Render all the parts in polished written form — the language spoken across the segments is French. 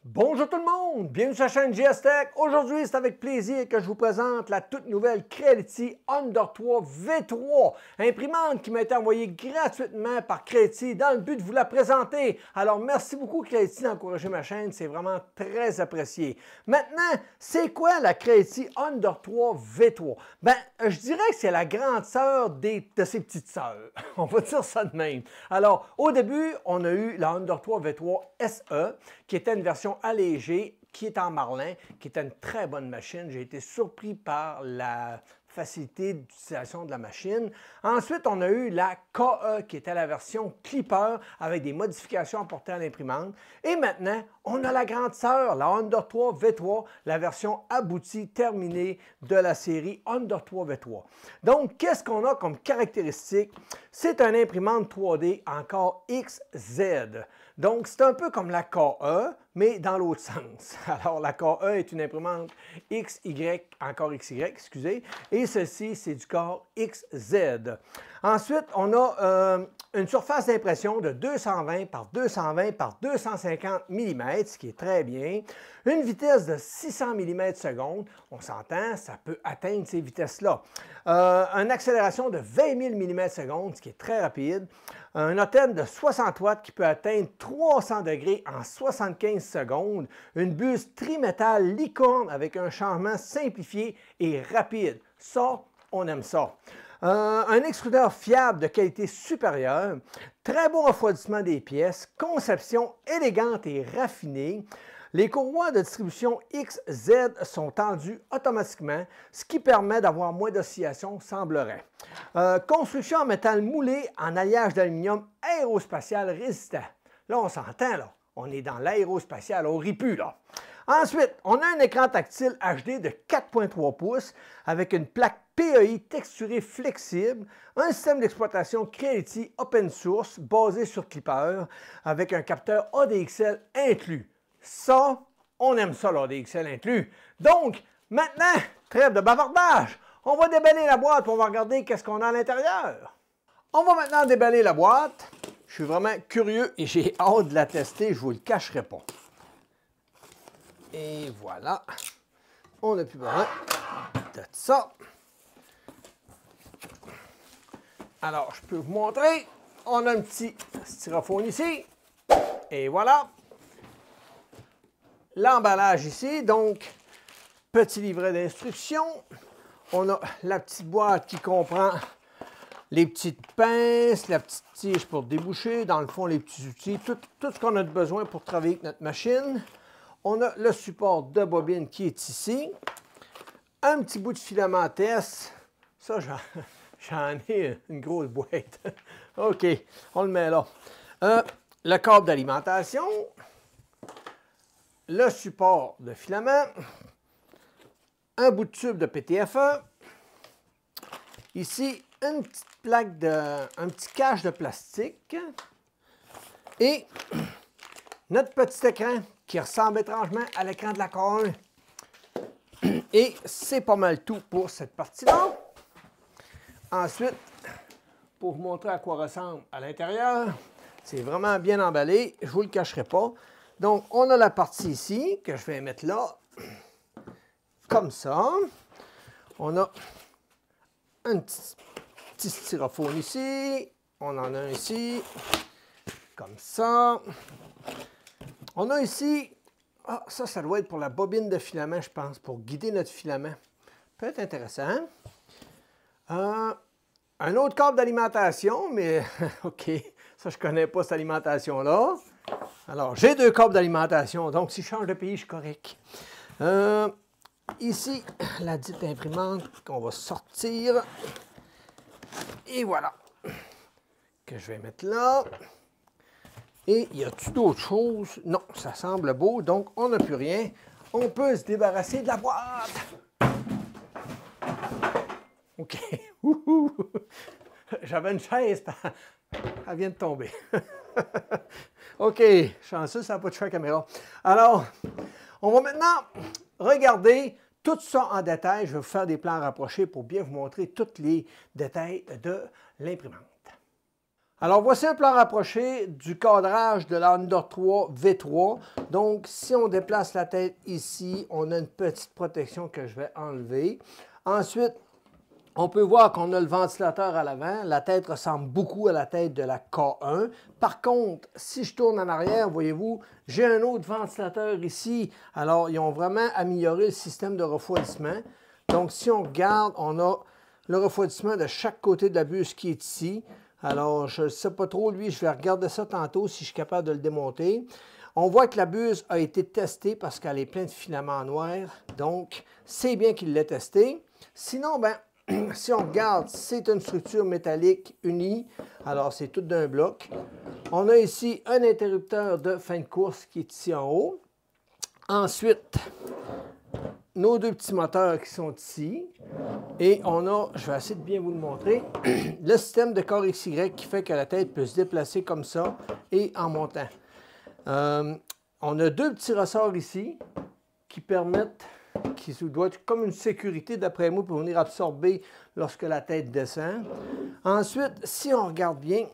Bonjour tout le monde, bienvenue sur la chaîne JS Tech. Aujourd'hui, c'est avec plaisir que je vous présente la toute nouvelle Creality Under 3 V3, imprimante qui m'a été envoyée gratuitement par Creality dans le but de vous la présenter. Alors, merci beaucoup Creality d'encourager ma chaîne, c'est vraiment très apprécié. Maintenant, c'est quoi la Creality Under 3 V3? Ben, je dirais que c'est la grande sœur de ses petites sœurs. On va dire ça de même. Alors, au début, on a eu la Under 3 V3 SE, qui était une version allégée, qui est en marlin, qui est une très bonne machine. J'ai été surpris par la facilité d'utilisation de la machine. Ensuite, on a eu la KE, qui était la version Clipper, avec des modifications apportées à l'imprimante. Et maintenant, on a la grande sœur, la Under 3 V3, la version aboutie, terminée de la série Under 3 V3. Donc, qu'est-ce qu'on a comme caractéristique? C'est une imprimante 3D encore XZ. Donc, c'est un peu comme la KE, mais dans l'autre sens. Alors, la KE est une imprimante XY, encore XY, excusez, et celle-ci, c'est du corps XZ. Ensuite, on a une surface d'impression de 220 par 220 par 250 mm, ce qui est très bien. Une vitesse de 600 mm/s. On s'entend, ça peut atteindre ces vitesses-là. Une accélération de 20 000 mm/s, ce qui est très rapide. Un ATEM de 60 watts qui peut atteindre 300 degrés en 75 secondes. Une buse trimétal licorne avec un changement simplifié et rapide. Ça, on aime ça. Un extrudeur fiable de qualité supérieure, très bon refroidissement des pièces, conception élégante et raffinée. Les courroies de distribution XZ sont tendues automatiquement, ce qui permet d'avoir moins d'oscillation, semblerait. Construction en métal moulé en alliage d'aluminium aérospatial résistant. Là, on s'entend, là. On est dans l'aérospatial, on rit plus, là. Ensuite, on a un écran tactile HD de 4,3 pouces avec une plaque PEI texturée flexible, un système d'exploitation Creality Open Source basé sur Clipper avec un capteur ADXL inclus. Ça, on aime ça, l'ADXL inclus. Donc, maintenant, trêve de bavardage. On va déballer la boîte pour regarder qu'est-ce qu'on a à l'intérieur. On va maintenant déballer la boîte. Je suis vraiment curieux et j'ai hâte de la tester, je ne vous le cacherai pas. Et voilà, on n'a plus besoin de ça. Alors, je peux vous montrer, on a un petit styrofoam ici, et voilà. L'emballage ici, donc, petit livret d'instructions. On a la petite boîte qui comprend les petites pinces, la petite tige pour déboucher, dans le fond, les petits outils, tout ce qu'on a besoin pour travailler avec notre machine. On a le support de bobine qui est ici. Un petit bout de filament test. Ça, j'en ai une grosse boîte. OK, on le met là. Le câble d'alimentation. Le support de filament. Un bout de tube de PTFE. Ici, une petite plaque un petit cache de plastique. Et notre petit écran qui ressemble étrangement à l'écran de la K1. Et c'est pas mal tout pour cette partie-là. Ensuite, pour vous montrer à quoi ressemble à l'intérieur, c'est vraiment bien emballé, je ne vous le cacherai pas. Donc, on a la partie ici, que je vais mettre là, comme ça. On a un petit styrofoam ici, on en a un ici, comme ça. On a ici, ça doit être pour la bobine de filament, je pense, pour guider notre filament. Peut être intéressant. Un autre câble d'alimentation, mais OK, ça, je ne connais pas cette alimentation-là. Alors, j'ai deux câbles d'alimentation, donc si je change de pays, je suis correct. Ici, la dite imprimante qu'on va sortir. Et voilà, que je vais mettre là. Et y a-t-il d'autres choses? Non, ça semble beau, donc on n'a plus rien. On peut se débarrasser de la boîte. OK. J'avais une chaise, elle vient de tomber. OK, chanceux, ça n'a pas touché la caméra. Alors, on va maintenant regarder tout ça en détail. Je vais vous faire des plans rapprochés pour bien vous montrer tous les détails de l'imprimante. Alors, voici un plan rapproché du cadrage de la Under 3 V3. Donc, si on déplace la tête ici, on a une petite protection que je vais enlever. Ensuite, on peut voir qu'on a le ventilateur à l'avant. La tête ressemble beaucoup à la tête de la K1. Par contre, si je tourne en arrière, voyez-vous, j'ai un autre ventilateur ici. Alors, ils ont vraiment amélioré le système de refroidissement. Donc, si on regarde, on a le refroidissement de chaque côté de la buse qui est ici. Alors, je ne sais pas trop, lui, je vais regarder ça tantôt si je suis capable de le démonter. On voit que la buse a été testée parce qu'elle est pleine de filaments noirs. Donc, c'est bien qu'il l'ait testée. Sinon, ben, si on regarde, c'est une structure métallique unie. Alors, c'est tout d'un bloc. On a ici un interrupteur de fin de course qui est ici en haut. Ensuite, nos deux petits moteurs qui sont ici. Et on a, je vais essayer de bien vous le montrer, le système de corps XY qui fait que la tête peut se déplacer comme ça et en montant. On a deux petits ressorts ici qui permettent, qui doivent être comme une sécurité d'après moi pour venir absorber lorsque la tête descend. Ensuite, si on regarde bien,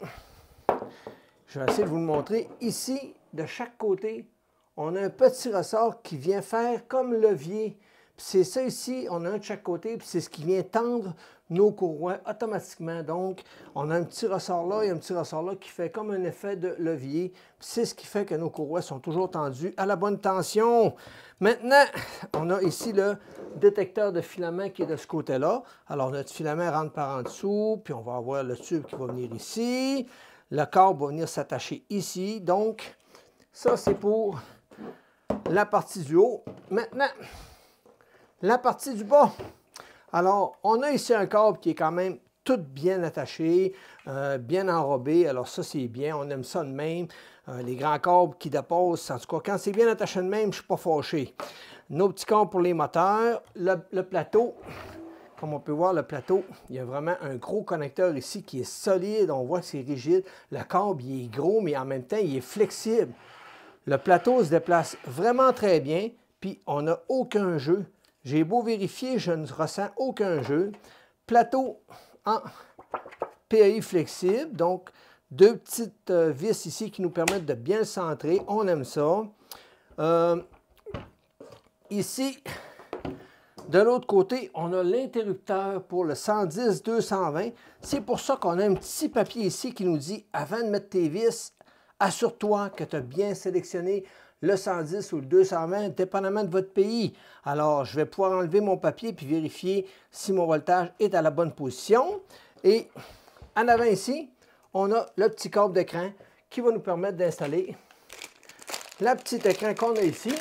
je vais essayer de vous le montrer, ici, de chaque côté, on a un petit ressort qui vient faire comme levier. C'est ça ici, on a un de chaque côté, puis c'est ce qui vient tendre nos courroies automatiquement. Donc, on a un petit ressort là et un petit ressort là qui fait comme un effet de levier. C'est ce qui fait que nos courroies sont toujours tendues à la bonne tension. Maintenant, on a ici le détecteur de filament qui est de ce côté-là. Alors, notre filament rentre par en dessous, puis on va avoir le tube qui va venir ici. Le corps va venir s'attacher ici. Donc, ça, c'est pour la partie du haut. Maintenant, la partie du bas. Alors, on a ici un câble qui est quand même tout bien attaché, bien enrobé. Alors ça, c'est bien. On aime ça de même. Les grands câbles qui déposent, en tout cas, quand c'est bien attaché de même, je ne suis pas fâché. Nos petits câbles pour les moteurs. Le plateau, comme on peut voir, le plateau, il y a vraiment un gros connecteur ici qui est solide. On voit que c'est rigide. Le câble, il est gros, mais en même temps, il est flexible. Le plateau se déplace vraiment très bien, puis on n'a aucun jeu. J'ai beau vérifier, je ne ressens aucun jeu. Plateau en PAI flexible, donc deux petites vis ici qui nous permettent de bien le centrer. On aime ça. Ici, de l'autre côté, on a l'interrupteur pour le 110-220. C'est pour ça qu'on a un petit papier ici qui nous dit, avant de mettre tes vis, assure-toi que tu as bien sélectionné le 110 ou le 220, dépendamment de votre pays. Alors, je vais pouvoir enlever mon papier puis vérifier si mon voltage est à la bonne position. Et en avant ici, on a le petit câble d'écran qui va nous permettre d'installer la petite écran qu'on a ici,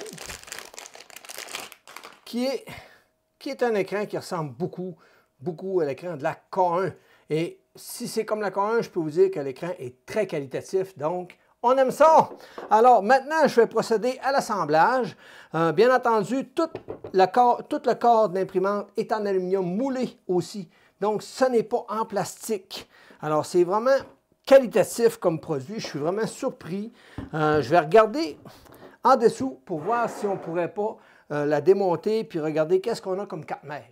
qui est un écran qui ressemble beaucoup à l'écran de la K1. Et si c'est comme la K1, je peux vous dire que l'écran est très qualitatif, donc on aime ça! Alors, maintenant, je vais procéder à l'assemblage. Bien entendu, tout le corps d'imprimante est en aluminium moulé aussi. Donc, ce n'est pas en plastique. Alors, c'est vraiment qualitatif comme produit. Je suis vraiment surpris. Je vais regarder en dessous pour voir si on ne pourrait pas la démonter puis regarder qu'est-ce qu'on a comme carte mère.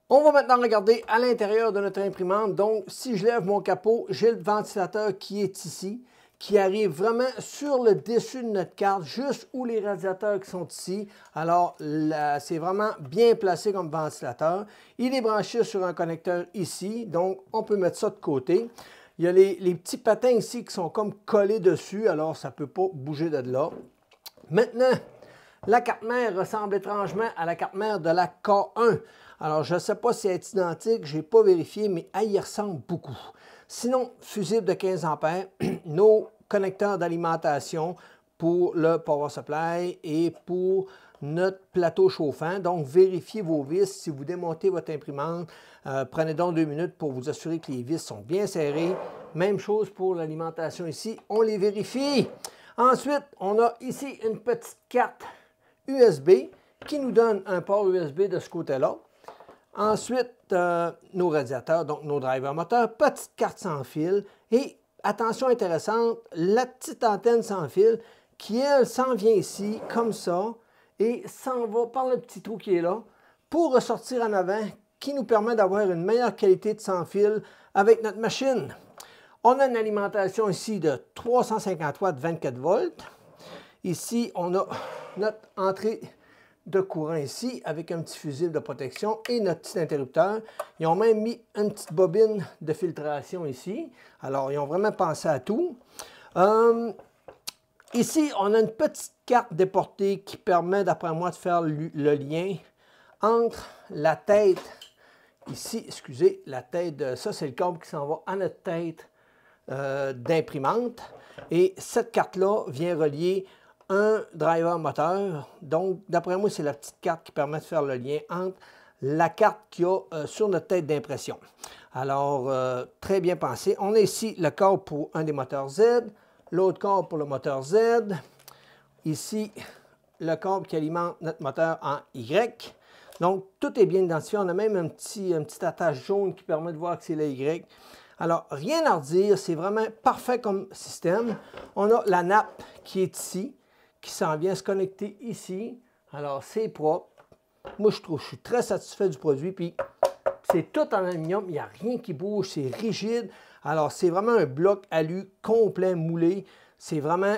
On va maintenant regarder à l'intérieur de notre imprimante. Donc, si je lève mon capot, j'ai le ventilateur qui est ici, qui arrive vraiment sur le dessus de notre carte, juste où les radiateurs qui sont ici. Alors, c'est vraiment bien placé comme ventilateur. Il est branché sur un connecteur ici, donc on peut mettre ça de côté. Il y a les petits patins ici qui sont comme collés dessus, alors ça ne peut pas bouger de là. Maintenant, la carte mère ressemble étrangement à la carte mère de la K1. Alors, je ne sais pas si elle est identique, je n'ai pas vérifié, mais elle y ressemble beaucoup. Sinon, fusible de 15 A, nos connecteurs d'alimentation pour le power supply et pour notre plateau chauffant. Donc, vérifiez vos vis. Si vous démontez votre imprimante, prenez donc 2 minutes pour vous assurer que les vis sont bien serrées. Même chose pour l'alimentation ici, on les vérifie. Ensuite, on a ici une petite carte USB qui nous donne un port USB de ce côté-là. Ensuite, nos radiateurs, donc nos drivers moteurs, petite carte sans fil et, attention intéressante, la petite antenne sans fil qui, elle, s'en vient ici comme ça et s'en va par le petit trou qui est là pour ressortir en avant qui nous permet d'avoir une meilleure qualité de sans-fil avec notre machine. On a une alimentation ici de 350 watts 24 volts. Ici, on a notre entrée de courant ici avec un petit fusible de protection et notre petit interrupteur. Ils ont même mis une petite bobine de filtration ici. Alors, ils ont vraiment pensé à tout. Ici, on a une petite carte déportée qui permet, d'après moi, de faire le lien entre la tête, ici, excusez, la tête, ça c'est le câble qui s'en va à notre tête d'imprimante. Et cette carte-là vient relier un driver moteur. Donc, d'après moi, c'est la petite carte qui permet de faire le lien entre la carte qu'il y a sur notre tête d'impression. Alors, très bien pensé. On a ici le câble pour un des moteurs Z, l'autre câble pour le moteur Z. Ici, le câble qui alimente notre moteur en Y. Donc, tout est bien identifié. On a même un petit attache jaune qui permet de voir que c'est le Y. Alors, rien à redire. C'est vraiment parfait comme système. On a la nappe qui est ici, qui s'en vient se connecter ici. Alors, c'est propre. Moi, je suis très satisfait du produit. Puis, c'est tout en aluminium. Il n'y a rien qui bouge. C'est rigide. Alors, c'est vraiment un bloc alu complet moulé. C'est vraiment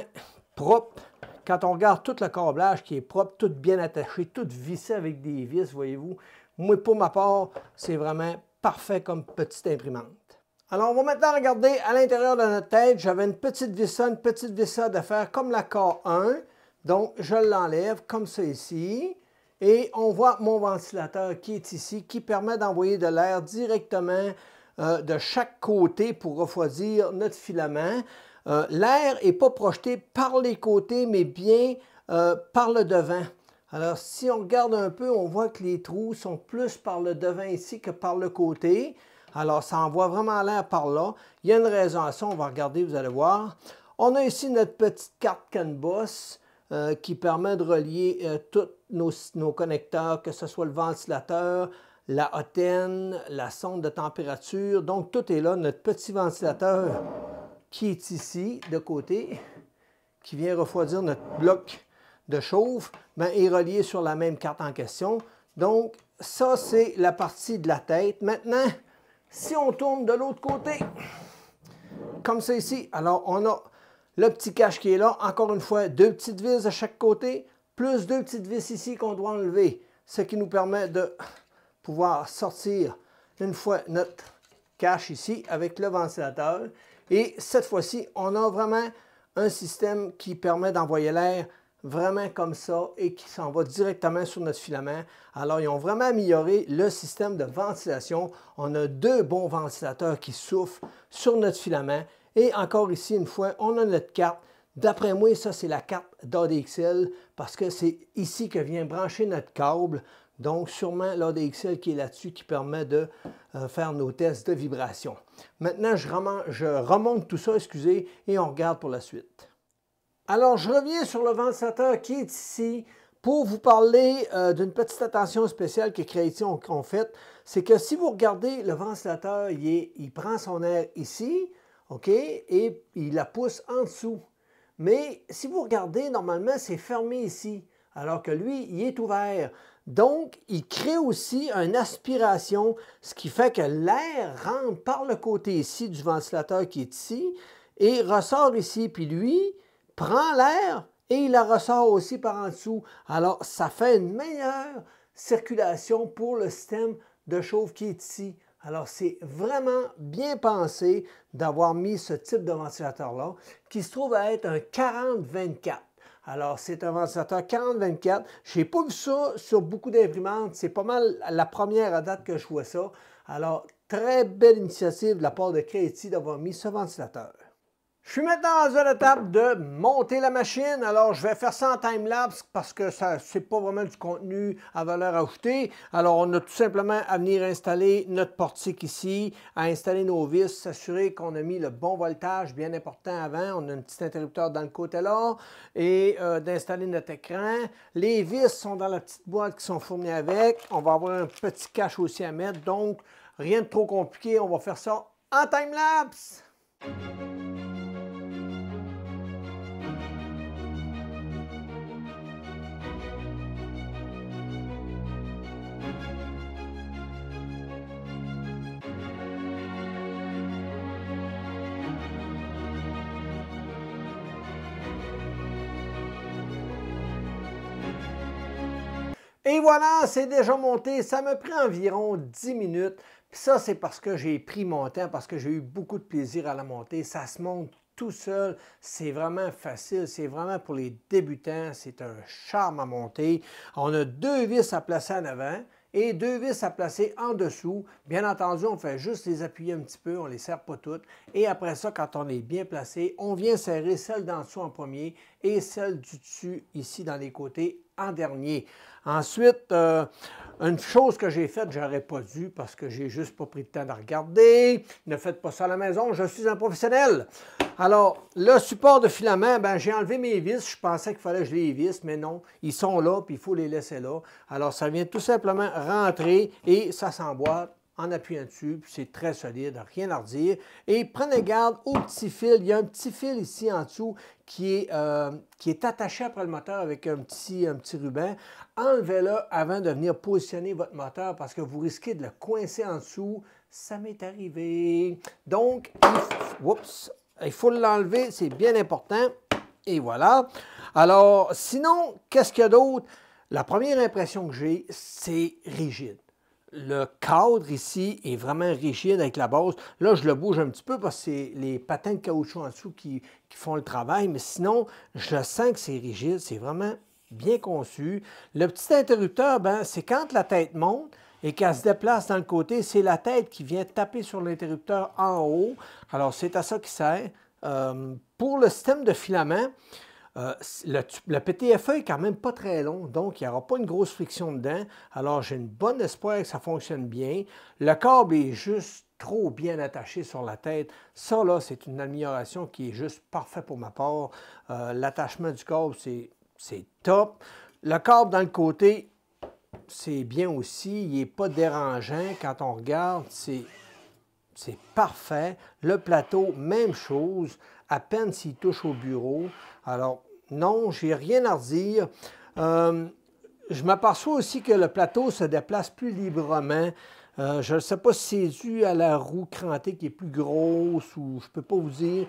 propre. Quand on regarde tout le câblage qui est propre, tout bien attaché, tout vissé avec des vis, voyez-vous. Moi, pour ma part, c'est vraiment parfait comme petite imprimante. Alors, on va maintenant regarder à l'intérieur de notre tête. J'avais une petite vissade à faire comme la K1. Donc, je l'enlève comme ça ici. Et on voit mon ventilateur qui est ici, qui permet d'envoyer de l'air directement de chaque côté pour refroidir notre filament. L'air n'est pas projeté par les côtés, mais bien par le devant. Alors, si on regarde un peu, on voit que les trous sont plus par le devant ici que par le côté. Alors, ça envoie vraiment l'air par là. Il y a une raison à ça, on va regarder, vous allez voir. On a ici notre petite carte CAN bus qui permet de relier tous nos connecteurs, que ce soit le ventilateur, la hotène, la sonde de température. Donc, tout est là. Notre petit ventilateur qui est ici, de côté, qui vient refroidir notre bloc de chauffe, bien, est relié sur la même carte en question. Donc, ça, c'est la partie de la tête. Maintenant, si on tourne de l'autre côté, comme ça ici, alors on a le petit cache qui est là. Encore une fois, deux petites vis de chaque côté, plus deux petites vis ici qu'on doit enlever, ce qui nous permet de pouvoir sortir une fois notre cache ici avec le ventilateur. Et cette fois-ci, on a vraiment un système qui permet d'envoyer l'air vraiment comme ça et qui s'en va directement sur notre filament. Alors, ils ont vraiment amélioré le système de ventilation. On a deux bons ventilateurs qui soufflent sur notre filament. Et encore ici, une fois, on a notre carte. D'après moi, ça, c'est la carte d'ADXL parce que c'est ici que vient brancher notre câble. Donc, sûrement l'ADXL qui est là-dessus qui permet de faire nos tests de vibration. Maintenant, je remonte tout ça, excusez, et on regarde pour la suite. Alors, je reviens sur le ventilateur qui est ici pour vous parler d'une petite attention spéciale que Creality ont faite. C'est que si vous regardez, le ventilateur, il prend son air ici, OK, et il la pousse en dessous. Mais si vous regardez, normalement, c'est fermé ici, alors que lui, il est ouvert. Donc, il crée aussi une aspiration, ce qui fait que l'air rentre par le côté ici du ventilateur qui est ici et ressort ici. Puis lui, prend l'air et il la ressort aussi par en dessous. Alors, ça fait une meilleure circulation pour le système de chauffe qui est ici. Alors, c'est vraiment bien pensé d'avoir mis ce type de ventilateur-là, qui se trouve à être un 40-24. Alors, c'est un ventilateur 40-24. Je n'ai pas vu ça sur beaucoup d'imprimantes. C'est pas mal la première à date que je vois ça. Alors, très belle initiative de la part de Creality d'avoir mis ce ventilateur. Je suis maintenant à l'étape de monter la machine. Alors, je vais faire ça en time-lapse parce que ce n'est pas vraiment du contenu à valeur ajoutée. Alors, on a tout simplement à venir installer notre portique ici, à installer nos vis, s'assurer qu'on a mis le bon voltage, bien important avant. On a un petit interrupteur dans le côté là et d'installer notre écran. Les vis sont dans la petite boîte qui sont fournies avec. On va avoir un petit cache aussi à mettre. Donc, rien de trop compliqué. On va faire ça en time-lapse. Et voilà, c'est déjà monté. Ça m'a pris environ 10 minutes. Puis ça, c'est parce que j'ai pris mon temps, parce que j'ai eu beaucoup de plaisir à la monter. Ça se monte tout seul. C'est vraiment facile. C'est vraiment pour les débutants. C'est un charme à monter. On a 2 vis à placer en avant et 2 vis à placer en dessous. Bien entendu, on fait juste les appuyer un petit peu. On ne les serre pas toutes. Et après ça, quand on est bien placé, on vient serrer celle d'en dessous en premier et celle du dessus ici dans les côtés en dernier. Ensuite, une chose que j'ai faite, j'aurais pas dû parce que j'ai juste pas pris le temps de regarder. Ne faites pas ça à la maison, je suis un professionnel. Alors, le support de filament, ben, j'ai enlevé mes vis. Je pensais qu'il fallait que je les visse, mais non. Ils sont là, puis il faut les laisser là. Alors, ça vient tout simplement rentrer et ça s'emboîte en appuyant dessus, puis c'est très solide, rien à redire. Et prenez garde au petit fil. Il y a un petit fil ici en dessous qui est attaché après le moteur avec un petit ruban. Enlevez-le avant de venir positionner votre moteur parce que vous risquez de le coincer en dessous. Ça m'est arrivé. Donc, il faut l'enlever, c'est bien important. Et voilà. Alors, sinon, qu'est-ce qu'il y a d'autre? La première impression que j'ai, c'est rigide. Le cadre ici est vraiment rigide avec la base. Là, je le bouge un petit peu parce que c'est les patins de caoutchouc en dessous qui font le travail, mais sinon, je sens que c'est rigide, c'est vraiment bien conçu. Le petit interrupteur, ben, c'est quand la tête monte et qu'elle se déplace dans le côté, c'est la tête qui vient taper sur l'interrupteur en haut. Alors, c'est à ça qu'il sert. Pour le système de filament, le PTFE est quand même pas très long, donc il n'y aura pas une grosse friction dedans. Alors, j'ai une bonne espoir que ça fonctionne bien. Le câble est juste trop bien attaché sur la tête. Ça, là, c'est une amélioration qui est juste parfaite pour ma part. L'attachement du câble, c'est top. Le câble dans le côté, c'est bien aussi. Il n'est pas dérangeant. Quand on regarde, c'est parfait. Le plateau, même chose. À peine s'il touche au bureau. Alors, non, j'ai rien à redire. Je m'aperçois aussi que le plateau se déplace plus librement. Je ne sais pas si c'est dû à la roue crantée qui est plus grosse ou je ne peux pas vous dire.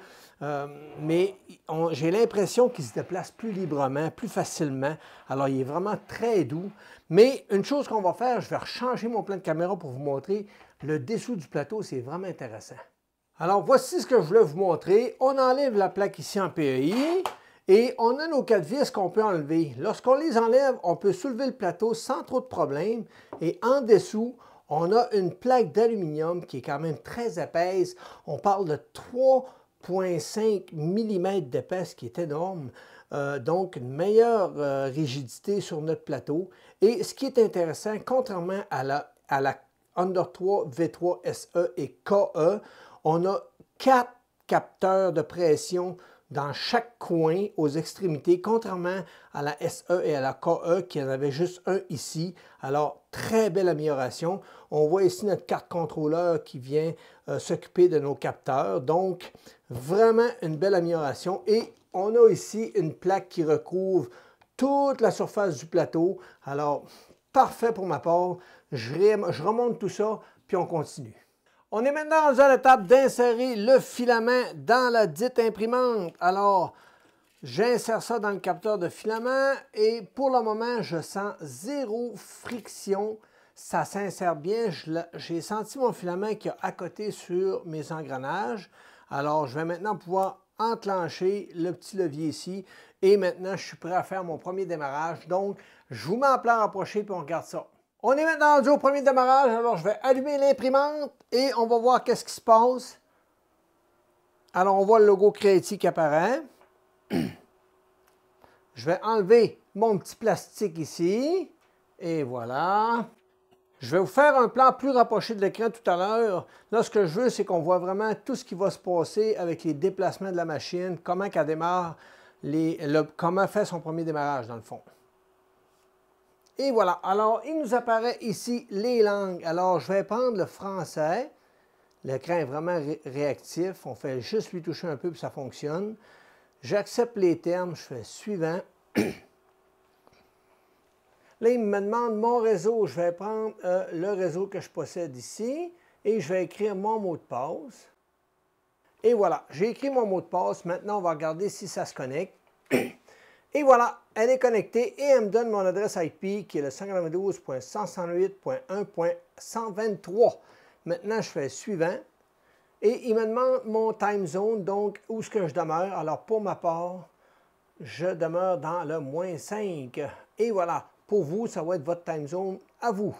Mais j'ai l'impression qu'il se déplace plus librement, plus facilement. Alors, il est vraiment très doux. Mais une chose qu'on va faire, je vais rechanger mon plan de caméra pour vous montrer le dessous du plateau. C'est vraiment intéressant. Alors, voici ce que je voulais vous montrer. On enlève la plaque ici en PEI. Et on a nos 4 vis qu'on peut enlever. Lorsqu'on les enlève, on peut soulever le plateau sans trop de problème. Et en dessous, on a une plaque d'aluminium qui est quand même très épaisse. On parle de 3,5 mm d'épaisse, qui est énorme. Donc, une meilleure rigidité sur notre plateau. Et ce qui est intéressant, contrairement à la Under 3, V3, SE et KE, on a 4 capteurs de pression dans chaque coin aux extrémités, contrairement à la SE et à la KE qui en avait juste un ici. Alors, très belle amélioration. On voit ici notre carte contrôleur qui vient s'occuper de nos capteurs. Donc, vraiment une belle amélioration. Et on a ici une plaque qui recouvre toute la surface du plateau. Alors, parfait pour ma part. Je remonte tout ça, puis on continue. On est maintenant rendu à l'étape d'insérer le filament dans la dite imprimante. Alors, j'insère ça dans le capteur de filament et pour le moment, je sens zéro friction. Ça s'insère bien. J'ai senti mon filament qui a accoté sur mes engrenages. Alors, je vais maintenant pouvoir enclencher le petit levier ici. Et maintenant, je suis prêt à faire mon premier démarrage. Donc, je vous mets en plan rapproché puis on regarde ça. On est maintenant rendu au premier démarrage, alors je vais allumer l'imprimante et on va voir qu'est-ce qui se passe. Alors, on voit le logo Creality qui apparaît. Je vais enlever mon petit plastique ici. Et voilà. Je vais vous faire un plan plus rapproché de l'écran tout à l'heure. Là, ce que je veux, c'est qu'on voit vraiment tout ce qui va se passer avec les déplacements de la machine, comment elle démarre, comment fait son premier démarrage dans le fond. Et voilà, alors il nous apparaît ici les langues. Alors je vais prendre le français. L'écran est vraiment réactif. On fait juste lui toucher un peu puis ça fonctionne. J'accepte les termes, je fais suivant. Là, il me demande mon réseau. Je vais prendre le réseau que je possède ici et je vais écrire mon mot de passe. Et voilà, j'ai écrit mon mot de passe. Maintenant, on va regarder si ça se connecte. Et voilà, elle est connectée et elle me donne mon adresse IP qui est le 192.168.1.123. Maintenant, je fais suivant et il me demande mon time zone, donc où est-ce que je demeure. Alors, pour ma part, je demeure dans le -5. Et voilà, pour vous, ça va être votre time zone à vous.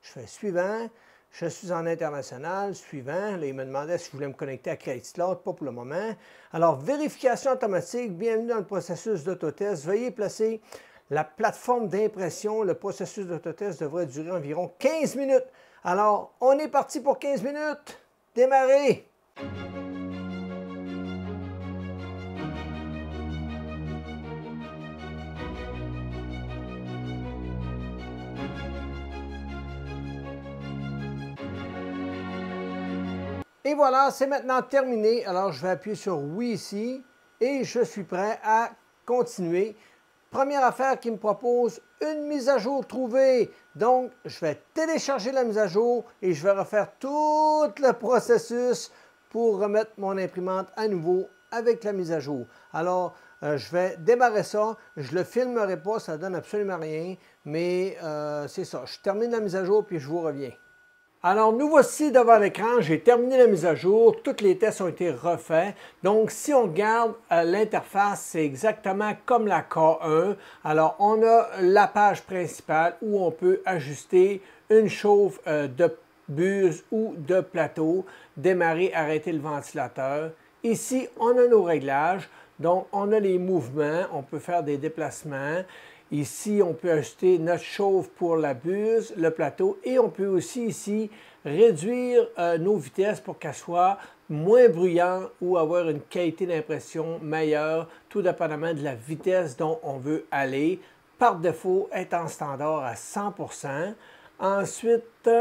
Je fais suivant. Je suis en international, suivant. Là, il me demandait si je voulais me connecter à CreditSlot, pas pour le moment. Alors, vérification automatique, bienvenue dans le processus d'autotest. Veuillez placer la plateforme d'impression. Le processus d'autotest devrait durer environ 15 minutes. Alors, on est parti pour 15 minutes. Démarrer! Et voilà, c'est maintenant terminé. Alors, je vais appuyer sur oui ici et je suis prêt à continuer. Première affaire qui me propose une mise à jour trouvée. Donc, je vais télécharger la mise à jour et je vais refaire tout le processus pour remettre mon imprimante à nouveau avec la mise à jour. Alors, je vais démarrer ça. Je ne le filmerai pas, ça ne donne absolument rien. Mais c'est ça. Je termine la mise à jour puis je vous reviens. Alors, nous voici devant l'écran. J'ai terminé la mise à jour. Tous les tests ont été refaits. Donc, si on regarde l'interface, c'est exactement comme la K1. Alors, on a la page principale où on peut ajuster une chauffe de buse ou de plateau, démarrer, arrêter le ventilateur. Ici, on a nos réglages. Donc, on a les mouvements. On peut faire des déplacements. Ici, on peut ajuster notre chauffe pour la buse, le plateau, et on peut aussi ici réduire nos vitesses pour qu'elles soient moins bruyantes ou avoir une qualité d'impression meilleure, tout dépendamment de la vitesse dont on veut aller. Par défaut, est en standard à 100%. Ensuite,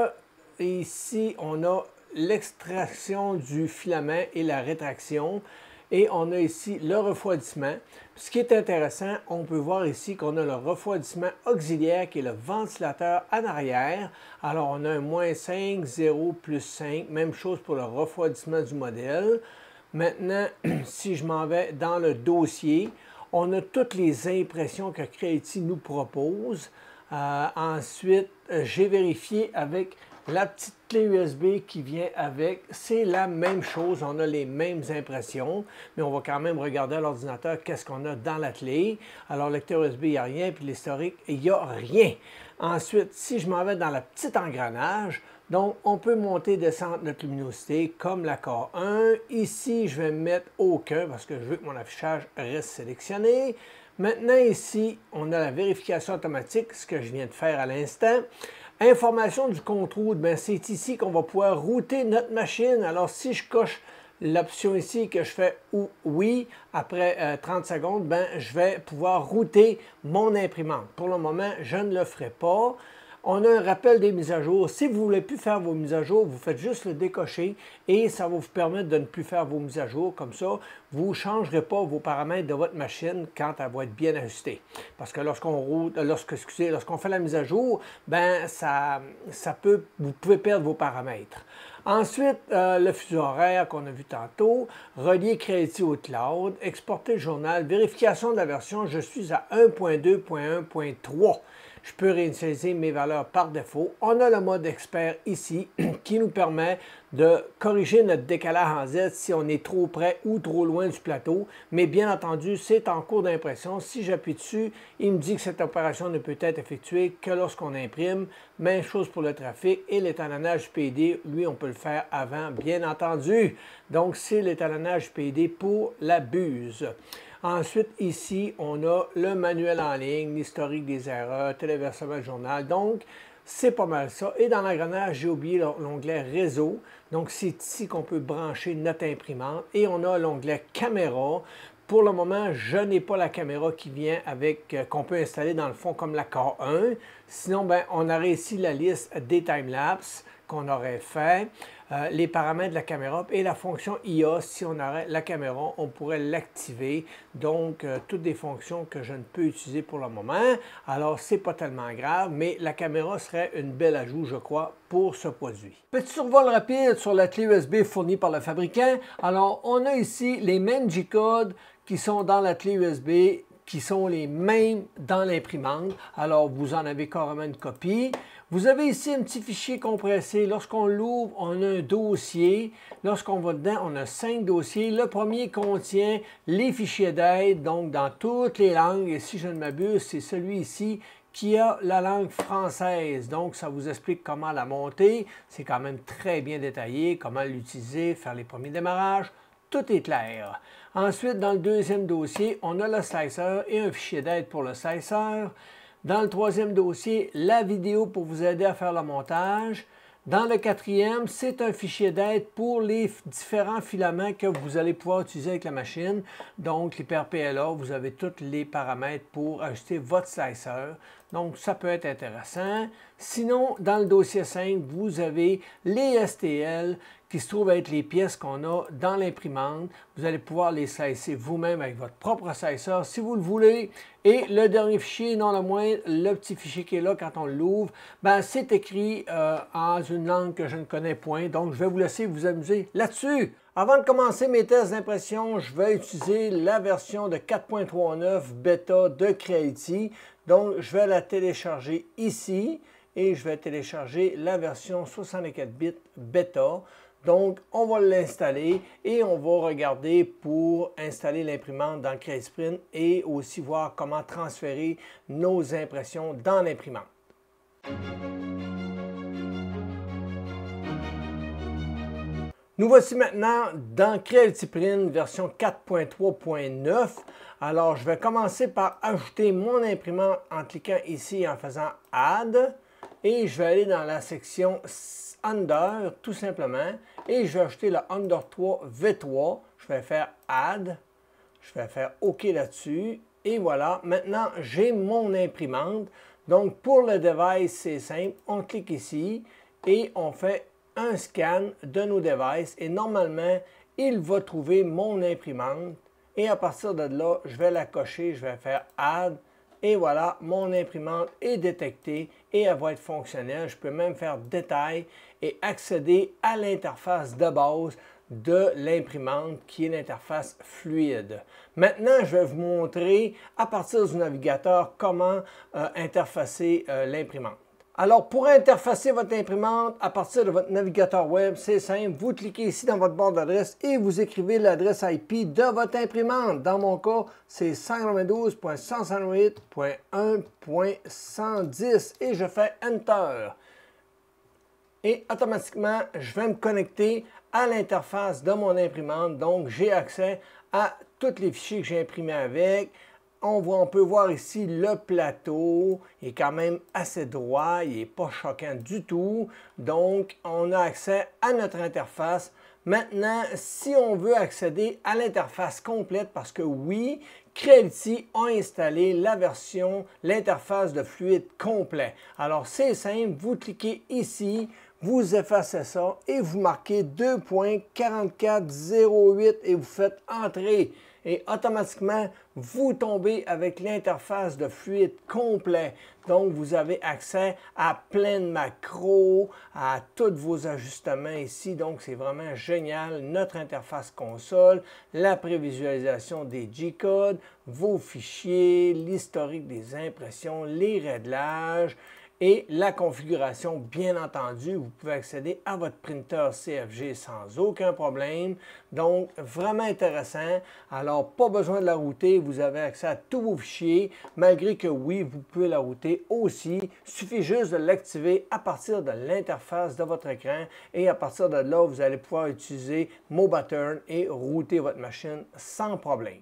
ici, on a l'extraction du filament et la rétraction. Et on a ici le refroidissement. Ce qui est intéressant, on peut voir ici qu'on a le refroidissement auxiliaire qui est le ventilateur en arrière. Alors, on a un -5, 0, +5. Même chose pour le refroidissement du modèle. Maintenant, si je m'en vais dans le dossier, on a toutes les impressions que Creality nous propose. Ensuite, j'ai vérifié avec la petite clé USB qui vient avec, c'est la même chose, on a les mêmes impressions, mais on va quand même regarder à l'ordinateur qu'est-ce qu'on a dans la clé. Alors, lecteur USB, il n'y a rien, puis l'historique, il n'y a rien. Ensuite, si je m'en vais dans la petite engrenage, donc on peut monter et descendre notre luminosité comme la K1. Ici, je vais mettre aucun parce que je veux que mon affichage reste sélectionné. Maintenant, ici, on a la vérification automatique, ce que je viens de faire à l'instant. Information du contrôle, c'est ici qu'on va pouvoir router notre machine. Alors, si je coche l'option ici que je fais oui, après 30 secondes, je vais pouvoir router mon imprimante. Pour le moment, je ne le ferai pas. On a un rappel des mises à jour. Si vous ne voulez plus faire vos mises à jour, vous faites juste le décocher et ça va vous permettre de ne plus faire vos mises à jour. Comme ça, vous ne changerez pas vos paramètres de votre machine quand elle va être bien ajustée. Parce que lorsqu'on fait la mise à jour, vous pouvez perdre vos paramètres. Ensuite, le fuseau horaire qu'on a vu tantôt, relier Creality au cloud, exporter le journal, vérification de la version, je suis à 1.2.1.3. Je peux réinitialiser mes valeurs par défaut. On a le mode expert ici qui nous permet de corriger notre décalage en Z si on est trop près ou trop loin du plateau. Mais bien entendu, c'est en cours d'impression. Si j'appuie dessus, il me dit que cette opération ne peut être effectuée que lorsqu'on imprime. Même chose pour le trafic et l'étalonnage PD. Lui, on peut le faire avant, bien entendu. Donc, c'est l'étalonnage PD pour la buse. Ensuite, ici, on a le manuel en ligne, l'historique des erreurs, téléversement de journal. Donc, c'est pas mal ça. Et dans l'engrenage, j'ai oublié l'onglet Réseau. Donc, c'est ici qu'on peut brancher notre imprimante. Et on a l'onglet Caméra. Pour le moment, je n'ai pas la caméra qui vient avec, qu'on peut installer dans le fond comme la K1. Sinon, on aurait ici la liste des timelapses qu'on aurait fait, les paramètres de la caméra et la fonction IA. Si on aurait la caméra, on pourrait l'activer. Donc, toutes des fonctions que je ne peux utiliser pour le moment. Alors, c'est pas tellement grave, mais la caméra serait une belle ajout, je crois, pour ce produit. Petit survol rapide sur la clé USB fournie par le fabricant. Alors, on a ici les mêmes G-codes qui sont dans la clé USB qui sont les mêmes dans l'imprimante. Alors, vous en avez carrément une copie. Vous avez ici un petit fichier compressé. Lorsqu'on l'ouvre, on a un dossier. Lorsqu'on va dedans, on a 5 dossiers. Le premier contient les fichiers d'aide, donc dans toutes les langues. Et si je ne m'abuse, c'est celui ici qui a la langue française. Donc, ça vous explique comment la monter. C'est quand même très bien détaillé, comment l'utiliser, faire les premiers démarrages. Tout est clair. Ensuite, dans le deuxième dossier, on a le slicer et un fichier d'aide pour le slicer. Dans le troisième dossier, la vidéo pour vous aider à faire le montage. Dans le quatrième, c'est un fichier d'aide pour les différents filaments que vous allez pouvoir utiliser avec la machine. Donc, l'hyper-PLA, vous avez tous les paramètres pour ajuster votre slicer. Donc, ça peut être intéressant. Sinon, dans le dossier 5, vous avez les STL qui se trouvent être les pièces qu'on a dans l'imprimante. Vous allez pouvoir les slicer vous-même avec votre propre slicer si vous le voulez. Et le dernier fichier, non le moins, le petit fichier qui est là quand on l'ouvre, ben, c'est écrit en une langue que je ne connais point. Donc, je vais vous laisser vous amuser là-dessus. Avant de commencer mes tests d'impression, je vais utiliser la version de 4.39 bêta de Creality. Donc, je vais la télécharger ici et je vais télécharger la version 64 bits bêta. Donc, on va l'installer et on va regarder pour installer l'imprimante dans CreateSprint et aussi voir comment transférer nos impressions dans l'imprimante. Nous voici maintenant dans Creality Print version 4.3.9. Alors, je vais commencer par ajouter mon imprimante en cliquant ici et en faisant Add. Et je vais aller dans la section Under, tout simplement. Et je vais ajouter le Under 3 V3. Je vais faire Add. Je vais faire OK là-dessus. Et voilà, maintenant, j'ai mon imprimante. Donc, pour le device, c'est simple. On clique ici et on fait un scan de nos devices. Et normalement, il va trouver mon imprimante. Et à partir de là, je vais la cocher. Je vais faire Add. Et voilà, mon imprimante est détectée et elle va être fonctionnelle. Je peux même faire détail et accéder à l'interface de base de l'imprimante qui est l'interface fluide. Maintenant, je vais vous montrer à partir du navigateur comment interfacer l'imprimante. Alors, pour interfacer votre imprimante à partir de votre navigateur web, c'est simple. Vous cliquez ici dans votre barre d'adresse et vous écrivez l'adresse IP de votre imprimante. Dans mon cas, c'est 192.168.1.110 et je fais Enter. Et automatiquement, je vais me connecter à l'interface de mon imprimante. Donc, j'ai accès à tous les fichiers que j'ai imprimés avec. On peut voir ici le plateau, il est quand même assez droit, il n'est pas choquant du tout. Donc, on a accès à notre interface. Maintenant, si on veut accéder à l'interface complète, parce que oui, Creality a installé l'interface de fluide complet. Alors, c'est simple, vous cliquez ici, vous effacez ça et vous marquez 2.4408 et vous faites Entrer. Et automatiquement, vous tombez avec l'interface de fluide complet. Donc, vous avez accès à plein de macros, à tous vos ajustements ici. Donc, c'est vraiment génial. Notre interface console, la prévisualisation des G-codes, vos fichiers, l'historique des impressions, les réglages et la configuration, bien entendu. Vous pouvez accéder à votre printer CFG sans aucun problème. Donc, vraiment intéressant. Alors, pas besoin de la router. Vous avez accès à tous vos fichiers, malgré que oui, vous pouvez la router aussi. Il suffit juste de l'activer à partir de l'interface de votre écran. Et à partir de là, vous allez pouvoir utiliser MobaTurn et router votre machine sans problème.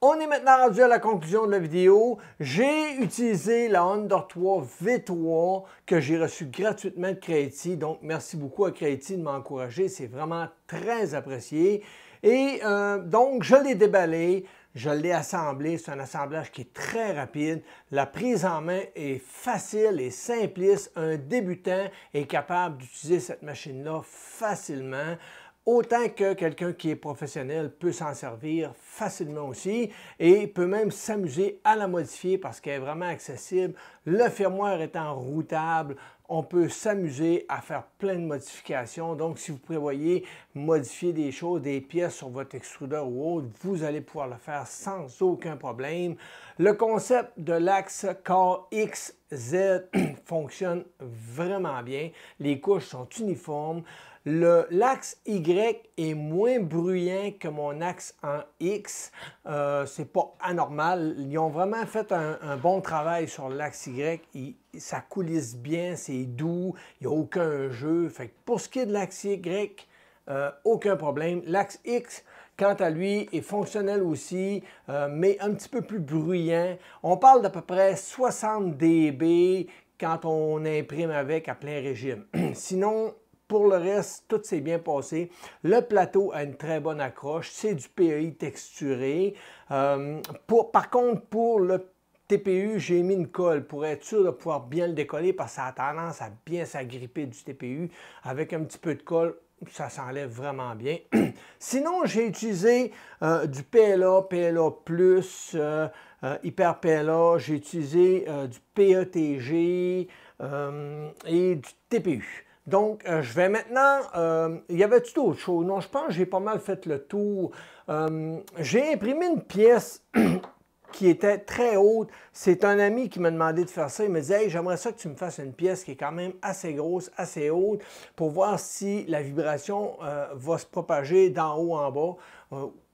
On est maintenant rendu à la conclusion de la vidéo. J'ai utilisé la Under 3 V3 que j'ai reçu gratuitement de Creality. Donc, merci beaucoup à Creality de m'encourager. C'est vraiment très apprécié. Et donc, je l'ai déballé. Je l'ai assemblé, c'est un assemblage qui est très rapide. La prise en main est facile et simpliste. Un débutant est capable d'utiliser cette machine-là facilement. Autant que quelqu'un qui est professionnel peut s'en servir facilement aussi et peut même s'amuser à la modifier parce qu'elle est vraiment accessible. Le firmware étant routable, on peut s'amuser à faire plein de modifications. Donc, si vous prévoyez modifier des choses, des pièces sur votre extrudeur ou autre, vous allez pouvoir le faire sans aucun problème. Le concept de l'axe Core XZ fonctionne vraiment bien. Les couches sont uniformes. L'axe Y est moins bruyant que mon axe en X. C'est pas anormal. Ils ont vraiment fait un bon travail sur l'axe Y. Ça coulisse bien, c'est doux, il n'y a aucun jeu. Fait que pour ce qui est de l'axe Y, aucun problème. L'axe X, quant à lui, est fonctionnel aussi, mais un petit peu plus bruyant. On parle d'à peu près 60 dB quand on imprime avec à plein régime. Sinon, pour le reste, tout s'est bien passé. Le plateau a une très bonne accroche. C'est du PEI texturé. Par contre, pour le TPU, j'ai mis une colle pour être sûr de pouvoir bien le décoller parce que ça a tendance à bien s'agripper du TPU. Avec un petit peu de colle, ça s'enlève vraiment bien. Sinon, j'ai utilisé du PLA, PLA+, Hyper PLA. J'ai utilisé du PETG et du TPU. Donc, je vais maintenant... y avait-tu d'autres choses? Non, je pense que j'ai pas mal fait le tour. J'ai imprimé une pièce qui était très haute. C'est un ami qui m'a demandé de faire ça. Il me disait « Hey, j'aimerais ça que tu me fasses une pièce qui est quand même assez grosse, assez haute, pour voir si la vibration va se propager d'en haut en bas.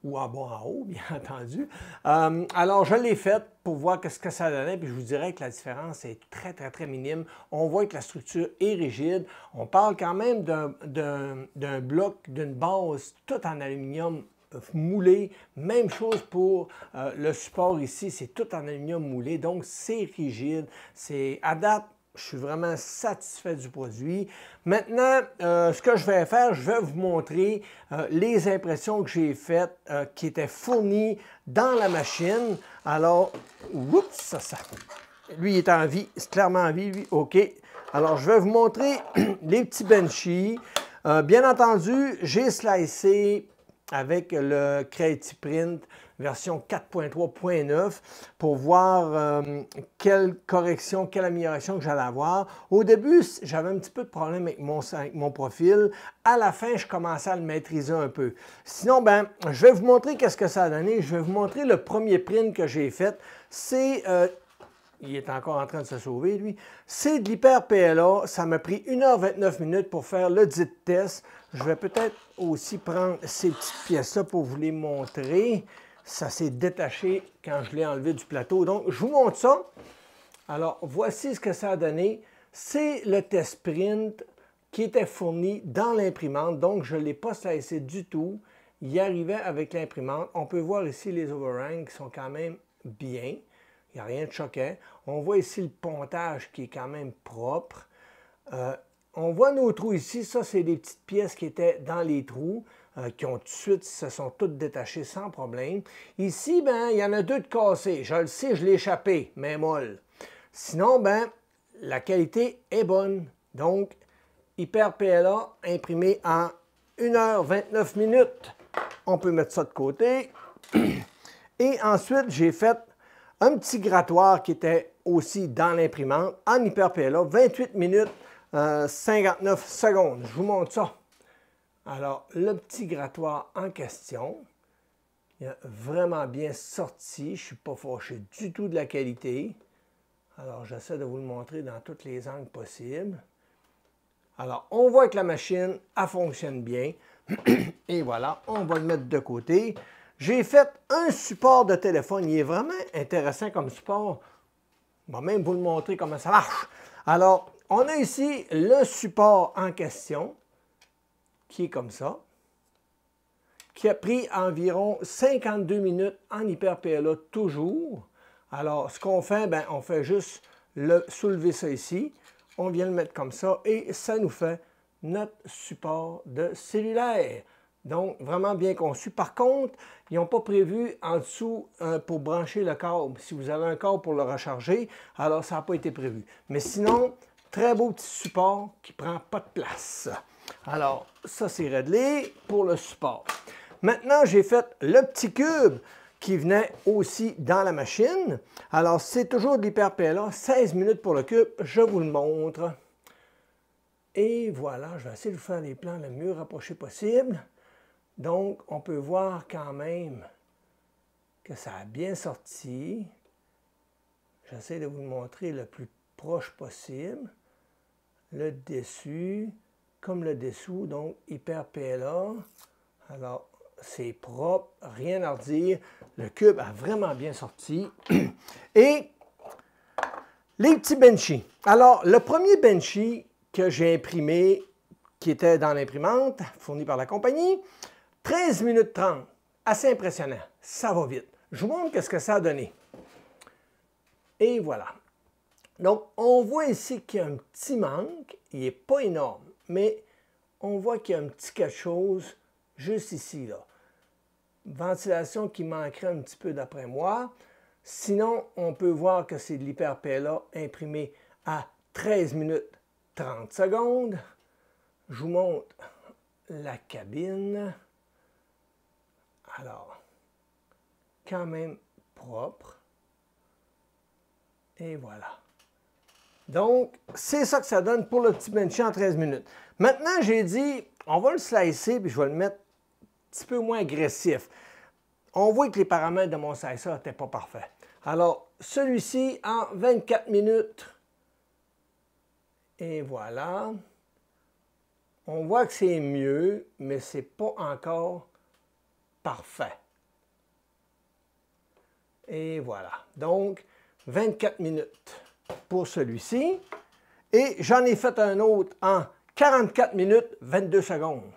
Ou en bas en haut, bien entendu. Alors, je l'ai faite pour voir ce que ça donnait, puis je vous dirais que la différence est très, très, très minime. On voit que la structure est rigide. On parle quand même d'un bloc, d'une base, tout en aluminium moulé. Même chose pour le support ici, c'est tout en aluminium moulé, donc c'est rigide. À date, je suis vraiment satisfait du produit. Maintenant, ce que je vais faire, je vais vous montrer les impressions que j'ai faites qui étaient fournies dans la machine. Alors, oups, lui il est en vie, c'est clairement en vie, lui, OK. Alors, je vais vous montrer les petits benchies. Bien entendu, j'ai slicé avec le Creality Print version 4.3.9 pour voir quelle correction, quelle amélioration que j'allais avoir. Au début, j'avais un petit peu de problème avec mon profil. À la fin, je commençais à le maîtriser un peu. Sinon, je vais vous montrer qu'est-ce que ça a donné. Je vais vous montrer le premier print que j'ai fait. C'est... il est encore en train de se sauver, lui. C'est de l'Hyper PLA. Ça m'a pris 1h29 minutes pour faire le dit test. Je vais peut-être aussi prendre ces petites pièces-là pour vous les montrer. Ça s'est détaché quand je l'ai enlevé du plateau. Donc, je vous montre ça. Alors, voici ce que ça a donné. C'est le test print qui était fourni dans l'imprimante. Donc, je ne l'ai pas slicé du tout. Il arrivait avec l'imprimante. On peut voir ici les overhangs qui sont quand même bien. Il n'y a rien de choquant. On voit ici le pontage qui est quand même propre. On voit nos trous ici. Ça, c'est des petites pièces qui étaient dans les trous, qui ont tout de suite, se sont toutes détachées sans problème. Ici, il y en a deux de cassés. Je le sais, je l'ai échappé, mais molle. Sinon, la qualité est bonne. Donc, Hyper PLA imprimé en 1h29 minutes. On peut mettre ça de côté. Et ensuite, j'ai fait un petit grattoir qui était aussi dans l'imprimante en Hyper PLA, 28 minutes, 59 secondes. Je vous montre ça. Alors, le petit grattoir en question, il a vraiment bien sorti. Je ne suis pas fâché du tout de la qualité. Alors, j'essaie de vous le montrer dans tous les angles possibles. Alors, on voit que la machine, elle fonctionne bien. Et voilà, on va le mettre de côté. J'ai fait un support de téléphone. Il est vraiment intéressant comme support. Je vais même vous le montrer comment ça marche. Alors, on a ici le support en question, qui est comme ça, qui a pris environ 52 minutes en hyper PLA toujours. Alors, ce qu'on fait, bien, on fait juste soulever ça ici. On vient le mettre comme ça et ça nous fait notre support de cellulaire. Donc, vraiment bien conçu. Par contre, ils n'ont pas prévu en dessous pour brancher le câble. Si vous avez un câble pour le recharger, alors ça n'a pas été prévu. Mais sinon, très beau petit support qui ne prend pas de place. Alors, ça c'est réglé pour le support. Maintenant, j'ai fait le petit cube qui venait aussi dans la machine. Alors, c'est toujours de l'hyper PLA, 16 minutes pour le cube. Je vous le montre. Et voilà, je vais essayer de vous faire les plans le mieux rapprochés possible. Donc, on peut voir quand même que ça a bien sorti. J'essaie de vous le montrer le plus proche possible. Le dessus, comme le dessous, donc hyper PLA. Alors, c'est propre, rien à redire. Le cube a vraiment bien sorti. Et les petits benchy. Alors, le premier benchy que j'ai imprimé, qui était dans l'imprimante, fourni par la compagnie, 13 minutes 30. Assez impressionnant. Ça va vite. Je vous montre ce que ça a donné. Et voilà. Donc, on voit ici qu'il y a un petit manque. Il n'est pas énorme, mais on voit qu'il y a un petit quelque chose juste ici, là. Ventilation qui manquerait un petit peu d'après moi. Sinon, on peut voir que c'est de l'hyper PLA imprimé à 13 minutes 30 secondes. Je vous montre la cabine. Alors, quand même propre. Et voilà. Donc, c'est ça que ça donne pour le petit benchy en 13 minutes. Maintenant, j'ai dit, on va le slicer, puis je vais le mettre un petit peu moins agressif. On voit que les paramètres de mon slicer n'étaient pas parfaits. Alors, celui-ci en 24 minutes. Et voilà. On voit que c'est mieux, mais ce n'est pas encore parfait. Et voilà. Donc, 24 minutes pour celui-ci. Et j'en ai fait un autre en 44 minutes 22 secondes.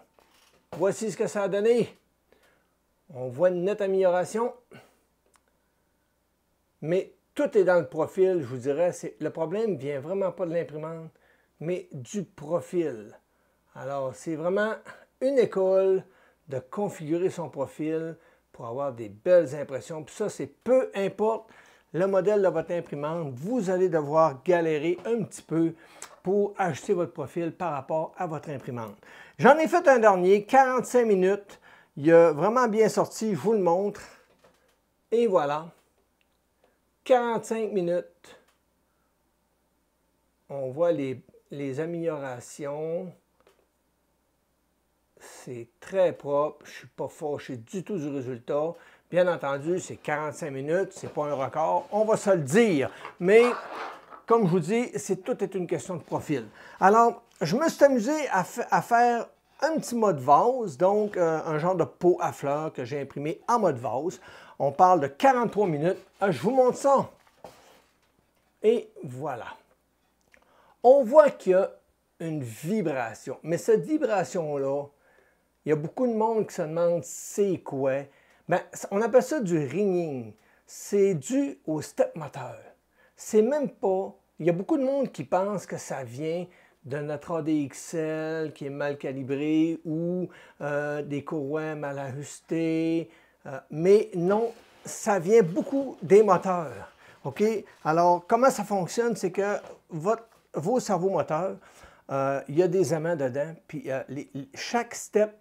Voici ce que ça a donné. On voit une nette amélioration. Mais tout est dans le profil, je vous dirais. Le problème ne vient vraiment pas de l'imprimante, mais du profil. Alors, c'est vraiment une école de configurer son profil pour avoir des belles impressions. Puis ça, c'est peu importe le modèle de votre imprimante, vous allez devoir galérer un petit peu pour ajuster votre profil par rapport à votre imprimante. J'en ai fait un dernier, 45 minutes. Il a vraiment bien sorti, je vous le montre. Et voilà, 45 minutes. On voit les améliorations. C'est très propre, je ne suis pas fâché du tout du résultat. Bien entendu, c'est 45 minutes, ce n'est pas un record, on va se le dire. Mais, comme je vous dis, tout est une question de profil. Alors, je me suis amusé à faire un petit mode vase, donc un genre de pot à fleurs que j'ai imprimé en mode vase. On parle de 43 minutes. Je vous montre ça. Et voilà. On voit qu'il y a une vibration. Mais cette vibration-là, il y a beaucoup de monde qui se demande c'est quoi. Bien, on appelle ça du ringing. C'est dû au step moteur. C'est même pas... Il y a beaucoup de monde qui pense que ça vient de notre ADXL qui est mal calibré ou des courroies mal ajustées. Mais non, ça vient beaucoup des moteurs. OK? Alors, comment ça fonctionne? C'est que vos cerveaux moteurs, il y a des aimants dedans, puis chaque step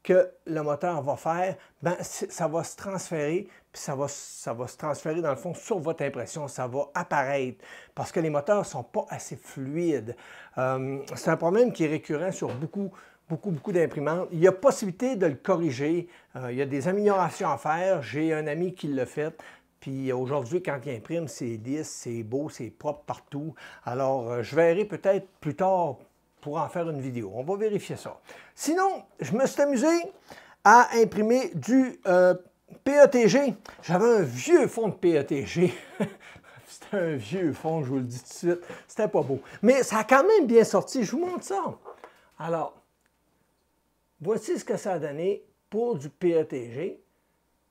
que le moteur va faire, ben, ça va se transférer, puis ça va se transférer dans le fond sur votre impression, ça va apparaître, parce que les moteurs ne sont pas assez fluides. C'est un problème qui est récurrent sur beaucoup d'imprimantes. Il y a possibilité de le corriger, il y a des améliorations à faire, j'ai un ami qui l'a fait, puis aujourd'hui, quand il imprime, c'est lisse, c'est beau, c'est propre partout. Alors, je verrai peut-être plus tard pour en faire une vidéo. On va vérifier ça. Sinon, je me suis amusé à imprimer du PETG. J'avais un vieux fond de PETG. C'était un vieux fond, je vous le dis tout de suite. C'était pas beau. Mais ça a quand même bien sorti. Je vous montre ça. Alors, voici ce que ça a donné. pour du PETG,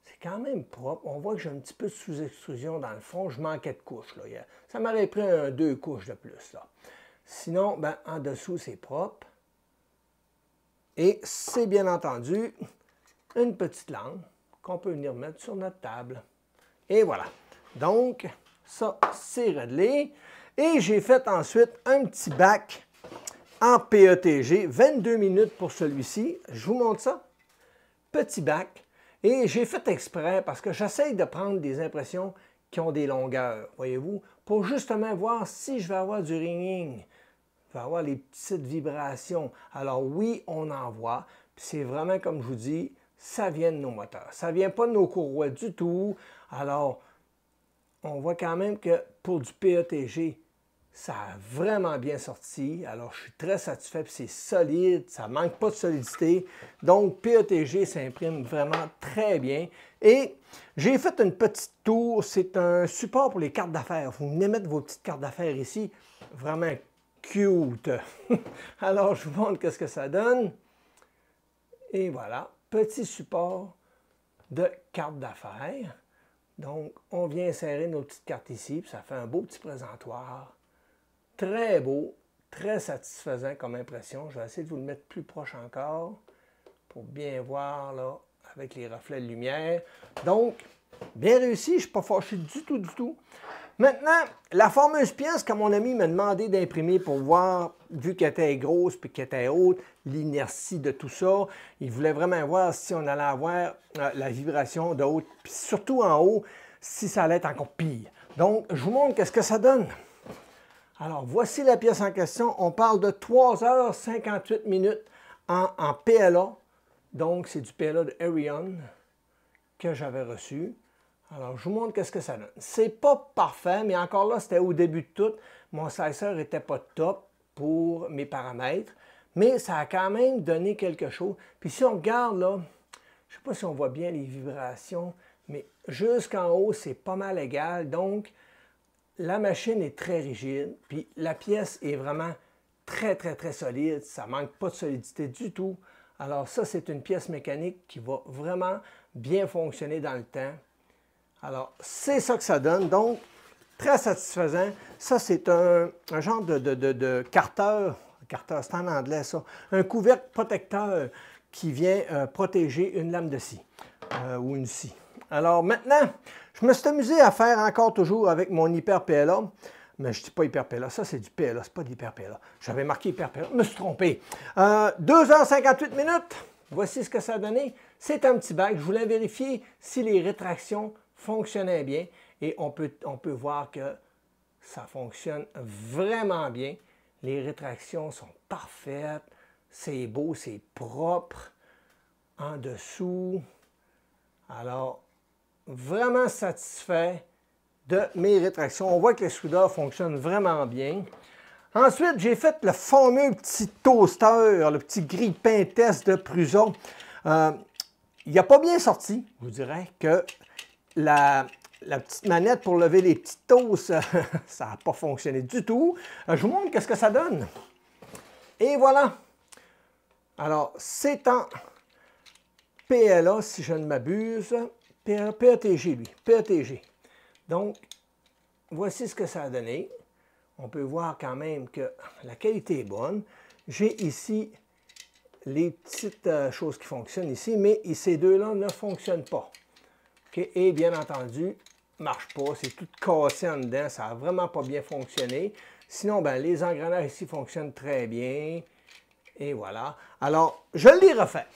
c'est quand même propre. On voit que j'ai un petit peu de sous-extrusion dans le fond. Je manquais de couches. Là. Ça m'aurait pris 2 couches de plus. Là. Sinon, ben, en dessous, c'est propre. Et c'est bien entendu une petite lampe qu'on peut venir mettre sur notre table. Et voilà. Donc, ça, c'est réglé. Et j'ai fait ensuite un petit bac en PETG, 22 minutes pour celui-ci. Je vous montre ça. Petit bac. Et j'ai fait exprès parce que j'essaye de prendre des impressions qui ont des longueurs, voyez-vous, pour justement voir si je vais avoir du ringing. Je vais avoir les petites vibrations. Alors oui, on en voit. C'est vraiment, comme je vous dis, ça vient de nos moteurs. Ça ne vient pas de nos courroies du tout. Alors, on voit quand même que pour du PETG, ça a vraiment bien sorti. Alors, je suis très satisfait. C'est solide. Ça ne manque pas de solidité. Donc, PETG s'imprime vraiment très bien. Et j'ai fait une petite tour. C'est un support pour les cartes d'affaires. Vous venez mettre vos petites cartes d'affaires ici. Vraiment cute. Alors, je vous montre ce que ça donne. Et voilà, petit support de carte d'affaires. Donc, on vient insérer nos petites cartes ici, puis ça fait un beau petit présentoir. Très beau, très satisfaisant comme impression. Je vais essayer de vous le mettre plus proche encore pour bien voir là, avec les reflets de lumière. Donc, bien réussi, je ne suis pas fâché du tout, du tout. Maintenant, la fameuse pièce que mon ami m'a demandé d'imprimer pour voir, vu qu'elle était grosse et qu'elle était haute, l'inertie de tout ça. Il voulait vraiment voir si on allait avoir la vibration de haut, puis surtout en haut, si ça allait être encore pire. Donc, je vous montre qu'est-ce que ça donne. Alors, voici la pièce en question. On parle de 3 heures 58 minutes en PLA. Donc, c'est du PLA de Arion que j'avais reçu. Alors, je vous montre qu'est-ce que ça donne. C'est pas parfait, mais encore là, c'était au début de tout. Mon slicer n'était pas top pour mes paramètres, mais ça a quand même donné quelque chose. Puis si on regarde là, je ne sais pas si on voit bien les vibrations, mais jusqu'en haut, c'est pas mal égal. Donc, la machine est très rigide, puis la pièce est vraiment très, très, très solide. Ça ne manque pas de solidité du tout. Alors ça, c'est une pièce mécanique qui va vraiment bien fonctionner dans le temps. Alors, c'est ça que ça donne. Donc, très satisfaisant. Ça, c'est un genre de carteur. Carteur, c'est en anglais, ça. Un couvercle protecteur qui vient protéger une lame de scie ou une scie. Alors, maintenant, je me suis amusé à faire encore toujours avec mon Hyper PLA. Mais je ne dis pas Hyper PLA, ça c'est du PLA, c'est pas de l'Hyper PLA. J'avais marqué Hyper PLA, je me suis trompé. 2h58 minutes, voici ce que ça a donné. C'est un petit bac. Je voulais vérifier si les rétractions fonctionnaient bien. Et on peut voir que ça fonctionne vraiment bien. Les rétractions sont parfaites. C'est beau, c'est propre. En dessous. Alors, vraiment satisfait de mes rétractions. On voit que les soudeurs fonctionnent vraiment bien. Ensuite, j'ai fait le fameux petit toaster, le petit grille-pain test de Prusa. Il n'a pas bien sorti. Je vous dirais que la petite manette pour lever les petits toasts, ça n'a pas fonctionné du tout. Je vous montre qu'est-ce que ça donne. Et voilà. Alors, c'est en PLA, si je ne m'abuse. PETG, lui. PETG. Donc, voici ce que ça a donné. On peut voir quand même que la qualité est bonne. J'ai ici les petites choses qui fonctionnent ici, mais ces deux-là ne fonctionnent pas. Okay? Et bien entendu, ne marche pas. C'est tout cassé en dedans. Ça n'a vraiment pas bien fonctionné. Sinon, ben, les engrenages ici fonctionnent très bien. Et voilà. Alors, je l'ai refait.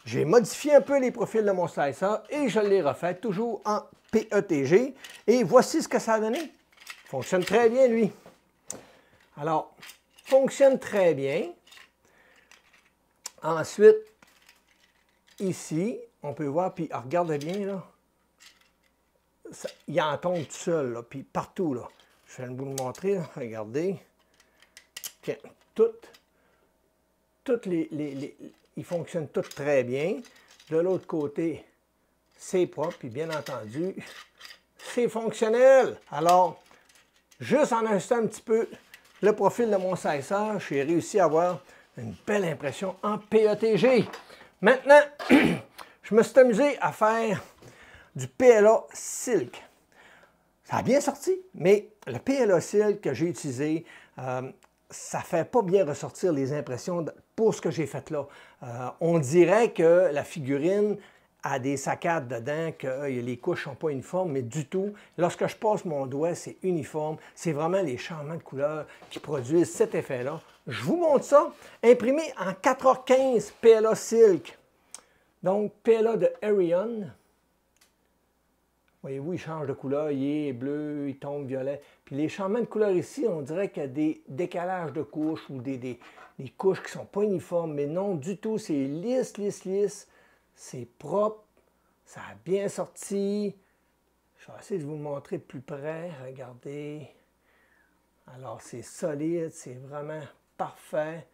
J'ai modifié un peu les profils de mon slicer et je l'ai refait toujours en PETG. Et voici ce que ça a donné. Il fonctionne très bien, lui. Alors, fonctionne très bien. Ensuite, ici, on peut voir, puis regardez bien, là. Ça, il en tombe tout seul, là, puis partout, là. Je vais vous le montrer, là. Regardez. Tiens, ils fonctionnent tous très bien. De l'autre côté, c'est propre, puis bien entendu, c'est fonctionnel. Alors, juste en ajustant un petit peu le profil de mon slicer, j'ai réussi à avoir une belle impression en PETG. Maintenant, je me suis amusé à faire du PLA Silk. Ça a bien sorti, mais le PLA Silk que j'ai utilisé, ça ne fait pas bien ressortir les impressions pour ce que j'ai fait là. On dirait que la figurine a des saccades dedans, que les couches ne sont pas uniformes, mais du tout. Lorsque je passe mon doigt, c'est uniforme. C'est vraiment les changements de couleur qui produisent cet effet-là. Je vous montre ça, imprimé en 4h15 PLA Silk. Donc, PLA de Arion. Voyez-vous, il change de couleur, il est bleu, il tombe violet. Puis les changements de couleur ici, on dirait qu'il y a des décalages de couches ou des couches qui ne sont pas uniformes, mais non du tout, c'est lisse, lisse, lisse. C'est propre, ça a bien sorti. Je vais essayer de vous le montrer de plus près, regardez. Alors, c'est solide, c'est vraiment parfait.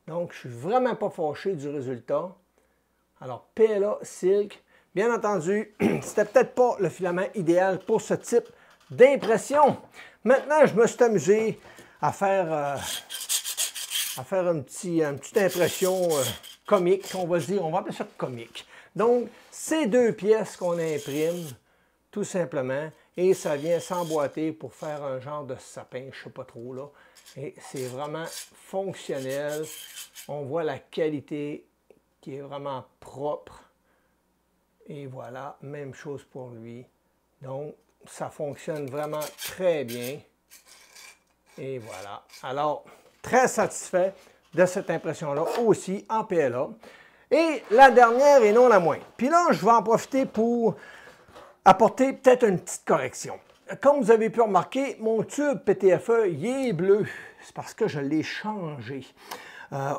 Donc, je ne suis vraiment pas fâché du résultat. Alors, PLA Silk. Bien entendu, c'était peut-être pas le filament idéal pour ce type d'impression. Maintenant, je me suis amusé à faire une petite impression comique, on va dire, on va appeler ça comique. Donc, ces deux pièces qu'on imprime, tout simplement, et ça vient s'emboîter pour faire un genre de sapin, je ne sais pas trop là. Et c'est vraiment fonctionnel. On voit la qualité qui est vraiment propre. Et voilà, même chose pour lui. Donc, ça fonctionne vraiment très bien. Et voilà. Alors, très satisfait de cette impression-là aussi en PLA. Et la dernière et non la moindre. Puis là, je vais en profiter pour apporter peut-être une petite correction. Comme vous avez pu remarquer, mon tube PTFE, il est bleu. C'est parce que je l'ai changé.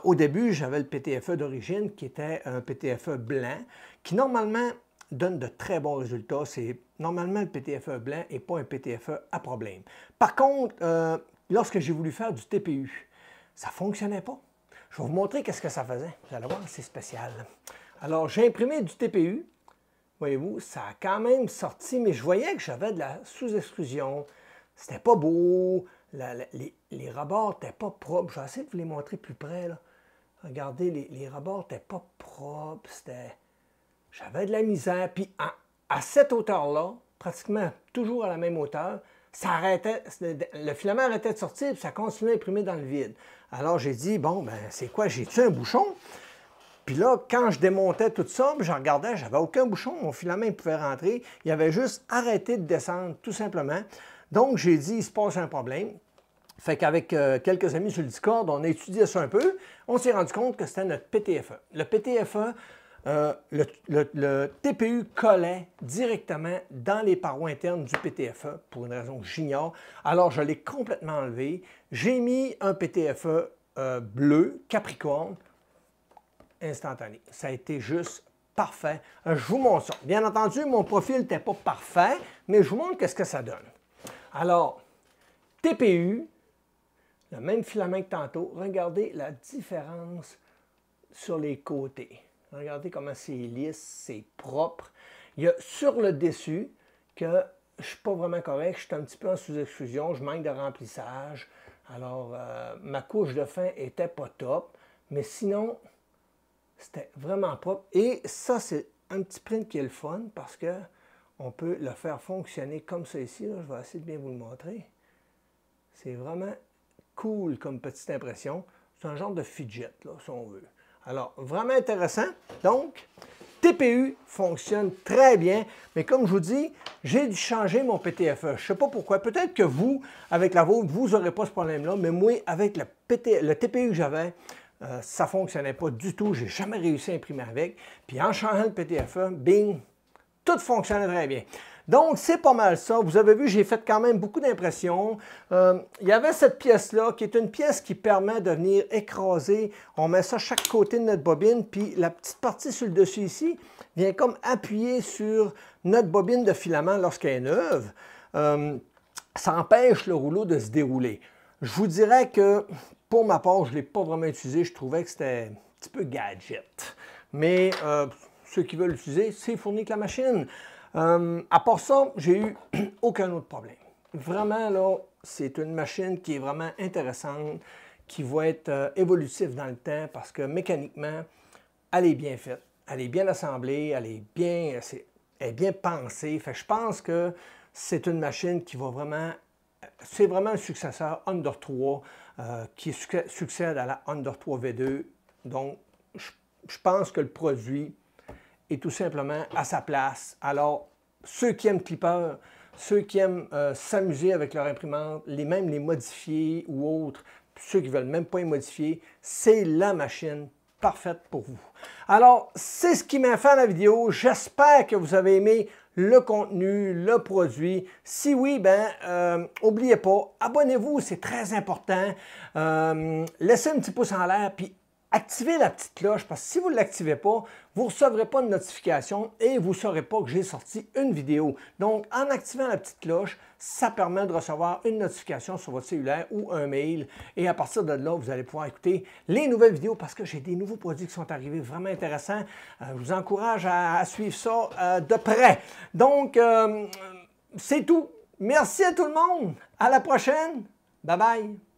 Au début, j'avais le PTFE d'origine qui était un PTFE blanc qui normalement donne de très bons résultats. C'est normalement le PTFE blanc et pas un PTFE à problème. Par contre, lorsque j'ai voulu faire du TPU, ça ne fonctionnait pas. Je vais vous montrer qu'est-ce que ça faisait. Vous allez voir, c'est spécial. Alors, j'ai imprimé du TPU. Voyez-vous, ça a quand même sorti, mais je voyais que j'avais de la sous-extrusion. C'était pas beau. Les rebords n'étaient pas propres. Je vais essayer de vous les montrer plus près, là. Regardez, les rebords n'étaient pas propres. J'avais de la misère. Puis à cette hauteur-là, pratiquement toujours à la même hauteur, ça arrêtait, le filament arrêtait de sortir et ça continuait à imprimer dans le vide. Alors j'ai dit, bon, ben c'est quoi, j'ai-tu un bouchon? Puis là, quand je démontais tout ça, je regardais, j'avais aucun bouchon, mon filament il pouvait rentrer. Il avait juste arrêté de descendre, tout simplement. Donc j'ai dit, il se passe un problème. Fait qu'avec quelques amis sur le Discord, on a étudié ça un peu. On s'est rendu compte que c'était notre PTFE. Le PTFE, le TPU collait directement dans les parois internes du PTFE pour une raison que j'ignore. Alors, je l'ai complètement enlevé. J'ai mis un PTFE bleu, Capricorne, instantané. Ça a été juste parfait. Je vous montre ça. Bien entendu, mon profil n'était pas parfait, mais je vous montre qu'est-ce que ça donne. Alors, TPU, le même filament que tantôt. Regardez la différence sur les côtés. Regardez comment c'est lisse, c'est propre. Il y a sur le dessus que je ne suis pas vraiment correct, je suis un petit peu en sous-extrusion, je manque de remplissage. Alors, ma couche de fin n'était pas top, mais sinon, c'était vraiment propre. Et ça, c'est un petit print qui est le fun parce qu'on peut le faire fonctionner comme ça ici. Là. Je vais essayer de bien vous le montrer. C'est vraiment cool comme petite impression. C'est un genre de fidget, là, si on veut. Alors, vraiment intéressant. Donc, TPU fonctionne très bien, mais comme je vous dis, j'ai dû changer mon PTFE. Je ne sais pas pourquoi. Peut-être que vous, avec la vôtre, vous n'aurez pas ce problème-là, mais moi, avec le TPU que j'avais, ça ne fonctionnait pas du tout. Je n'ai jamais réussi à imprimer avec. Puis en changeant le PTFE, bing, tout fonctionnait très bien. Donc, c'est pas mal ça. Vous avez vu, j'ai fait quand même beaucoup d'impressions. Il y avait cette pièce-là, qui est une pièce qui permet de venir écraser. On met ça à chaque côté de notre bobine, puis la petite partie sur le dessus ici vient comme appuyer sur notre bobine de filament lorsqu'elle est neuve. Ça empêche le rouleau de se dérouler. Je vous dirais que, pour ma part, je ne l'ai pas vraiment utilisé. Je trouvais que c'était un petit peu gadget. Mais ceux qui veulent l'utiliser, c'est fourni avec la machine. À part ça, j'ai eu aucun autre problème. Vraiment, là, c'est une machine qui est vraiment intéressante, qui va être évolutive dans le temps parce que mécaniquement, elle est bien faite. elle est bien assemblée, elle est bien pensée. Fait que je pense que c'est une machine qui va vraiment... C'est vraiment un successeur Under 3 qui succède à la Under 3 V2. Donc, je pense que le produit est tout simplement à sa place. Alors, ceux qui aiment Clipper, ceux qui aiment s'amuser avec leur imprimante, même les modifier ou autres, ceux qui ne veulent même pas les modifier, c'est la machine parfaite pour vous. Alors, c'est ce qui m'a fait la vidéo. J'espère que vous avez aimé le contenu, le produit. Si oui, n'oubliez pas, abonnez-vous, c'est très important. Laissez un petit pouce en l'air, puis activez la petite cloche, parce que si vous ne l'activez pas, vous ne recevrez pas de notification et vous ne saurez pas que j'ai sorti une vidéo. Donc, en activant la petite cloche, ça permet de recevoir une notification sur votre cellulaire ou un mail. Et à partir de là, vous allez pouvoir écouter les nouvelles vidéos parce que j'ai des nouveaux produits qui sont arrivés vraiment intéressants. Je vous encourage à suivre ça de près. Donc, c'est tout. Merci à tout le monde. À la prochaine. Bye bye.